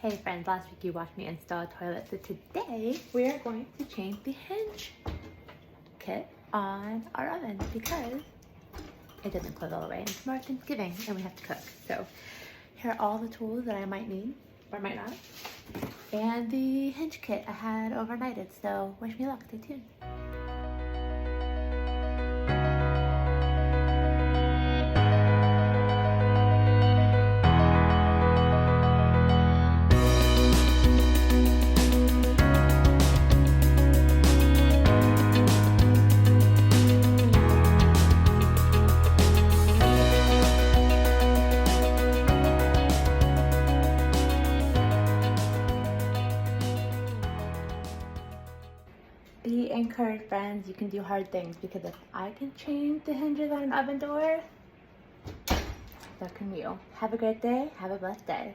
Hey friends, last week you watched me install a toilet, so today we are going to change the hinge kit on our oven because it doesn't close all the way and tomorrow's Thanksgiving and we have to cook. So here are all the tools that I might need or might not, and the hinge kit I had overnighted, so wish me luck, stay tuned. Be encouraged, friends. You can do hard things because if I can change the hinges on an oven door, so can you. Have a great day. Have a blessed day.